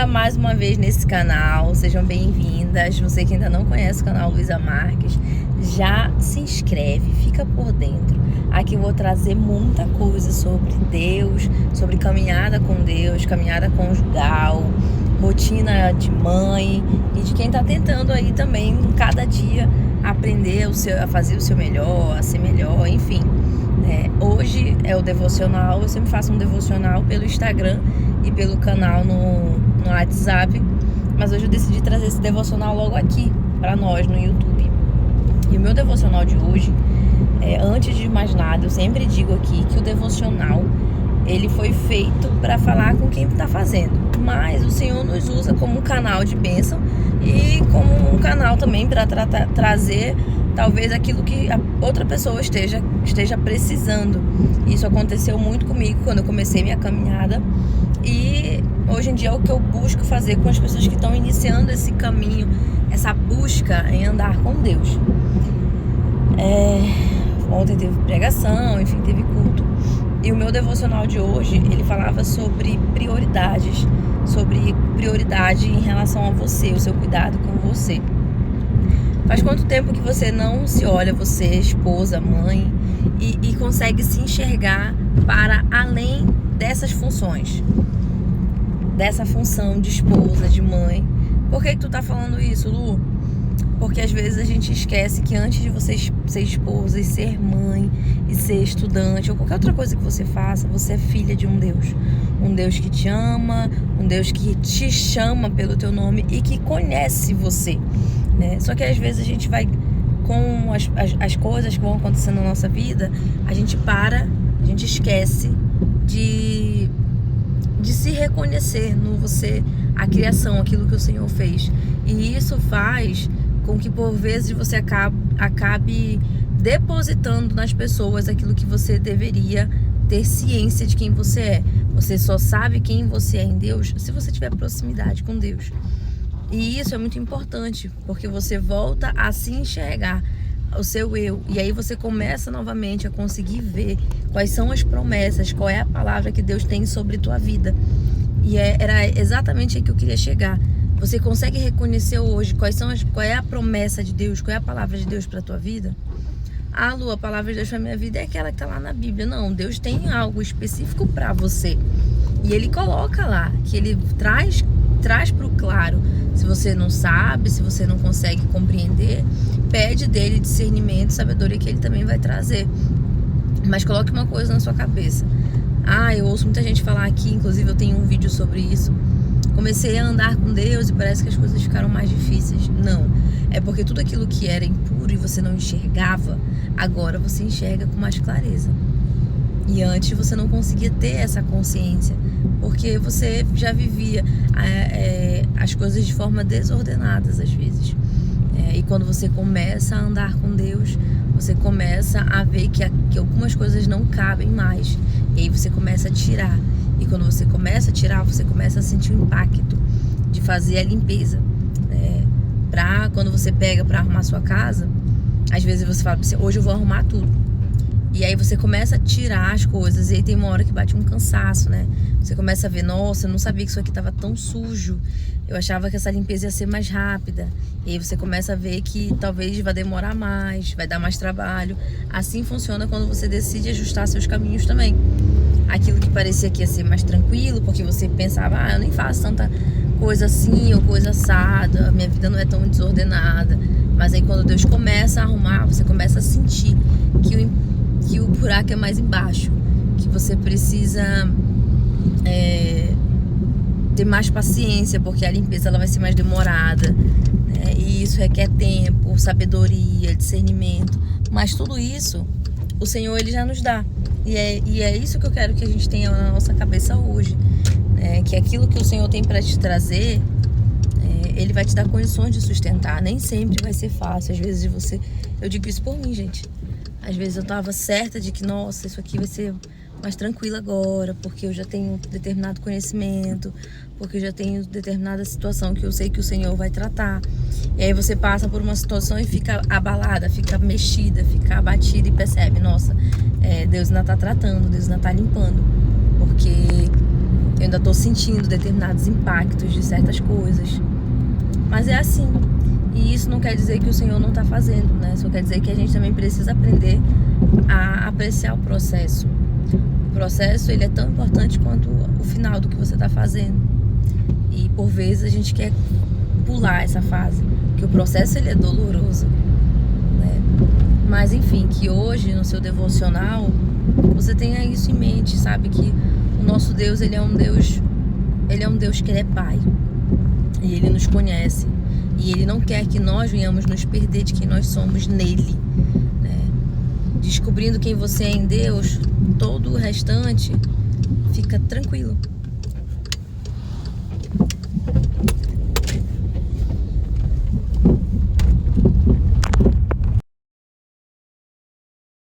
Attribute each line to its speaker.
Speaker 1: Bem-vinda mais uma vez nesse canal, sejam bem-vindas. Você que ainda não conhece o canal Luísa Marques, já se inscreve, fica por dentro. Aqui eu vou trazer muita coisa sobre Deus, sobre caminhada com Deus, caminhada conjugal, rotina de mãe e de quem tá tentando aí também, cada dia, aprender a fazer o seu melhor, a ser melhor, enfim. Hoje é o devocional, eu sempre faço um devocional pelo Instagram e pelo canal no WhatsApp, mas hoje eu decidi trazer esse devocional logo aqui para nós no YouTube. E o meu devocional de hoje, antes de mais nada, eu sempre digo aqui que o devocional ele foi feito para falar com quem está fazendo, mas o Senhor nos usa como um canal de bênção e como um canal também para trazer talvez aquilo que a outra pessoa esteja precisando. Isso aconteceu muito comigo quando eu comecei minha caminhada e hoje em dia é o que eu busco fazer com as pessoas que estão iniciando esse caminho, essa busca em andar com Deus. Ontem teve pregação, enfim, teve culto. E o meu devocional de hoje, ele falava sobre prioridade em relação a você, o seu cuidado com você. Faz quanto tempo que você não se olha, você, esposa, mãe, e consegue se enxergar para além dessas funções? Dessa função de esposa, de mãe. Por que tu tá falando isso, Lu? Porque às vezes a gente esquece que antes de você ser esposa e ser mãe e ser estudante ou qualquer outra coisa que você faça, você é filha de um Deus. Um Deus que te ama, um Deus que te chama pelo teu nome e que conhece você, né? Só que às vezes a gente vai com as coisas que vão acontecendo na nossa vida, a gente esquece de se reconhecer no você, a criação, aquilo que o Senhor fez. E isso faz com que por vezes você acabe depositando nas pessoas aquilo que você deveria ter ciência de quem você é. Você só sabe quem você é em Deus se você tiver proximidade com Deus. E isso é muito importante, porque você volta a se enxergar o seu eu. E aí você começa novamente a conseguir ver quais são as promessas, qual é a palavra que Deus tem sobre tua vida. E era exatamente aí que eu queria chegar. Você consegue reconhecer hoje qual é a promessa de Deus, qual é a palavra de Deus para a tua vida? Ah, Lu, a palavra de Deus para a minha vida é aquela que está lá na Bíblia. Não, Deus tem algo específico para você. E Ele coloca lá, que Ele traz para o claro. Se você não sabe, se você não consegue compreender, pede dele discernimento, sabedoria, que Ele também vai trazer. Mas coloque uma coisa na sua cabeça. Eu ouço muita gente falar aqui, inclusive eu tenho um vídeo sobre isso. Comecei a andar com Deus e parece que as coisas ficaram mais difíceis. Não, é porque tudo aquilo que era impuro e você não enxergava, agora você enxerga com mais clareza. E antes você não conseguia ter essa consciência, porque você já vivia as coisas de forma desordenadas às vezes. E quando você começa a andar com Deus, você começa a ver que algumas coisas não cabem mais. E aí você começa a tirar. E quando você começa a tirar, você começa a sentir o impacto de fazer a limpeza. Quando você pega para arrumar sua casa, às vezes você fala, hoje eu vou arrumar tudo. E aí você começa a tirar as coisas, e aí tem uma hora que bate um cansaço, né? Você começa a ver, nossa, eu não sabia que isso aqui estava tão sujo. Eu achava que essa limpeza ia ser mais rápida. E aí você começa a ver que talvez vai demorar mais, vai dar mais trabalho. Assim funciona quando você decide ajustar seus caminhos também. Aquilo que parecia que ia ser mais tranquilo, porque você pensava, eu nem faço tanta coisa assim ou coisa assada, minha vida não é tão desordenada. Mas aí quando Deus começa a arrumar, você começa a sentir que o buraco é mais embaixo, que você precisa ter mais paciência, porque a limpeza ela vai ser mais demorada, né? E isso requer tempo, sabedoria, discernimento, mas tudo isso o Senhor ele já nos dá, e é isso que eu quero que a gente tenha na nossa cabeça hoje, que aquilo que o Senhor tem para te trazer, Ele vai te dar condições de sustentar. Nem sempre vai ser fácil, às vezes eu digo isso por mim, gente. Às vezes eu tava certa de que, nossa, isso aqui vai ser mais tranquilo agora, porque eu já tenho determinado conhecimento, porque eu já tenho determinada situação que eu sei que o Senhor vai tratar. E aí você passa por uma situação e fica abalada, fica mexida, fica abatida e percebe, nossa, Deus ainda tá tratando, Deus ainda tá limpando, porque Eu ainda tô sentindo determinados impactos de certas coisas. Mas é assim. E isso não quer dizer que o Senhor não tá fazendo, né? Só quer dizer que a gente também precisa aprender a apreciar o processo. O processo, ele é tão importante quanto o final do que você tá fazendo. E por vezes a gente quer pular essa fase, porque o processo, ele é doloroso, né? Mas enfim, que hoje no seu devocional você tenha isso em mente, sabe? Que o nosso Deus, ele é um Deus que ele é Pai. E ele nos conhece. E ele não quer que nós venhamos nos perder de quem nós somos nele, né? Descobrindo quem você é em Deus, todo o restante fica tranquilo.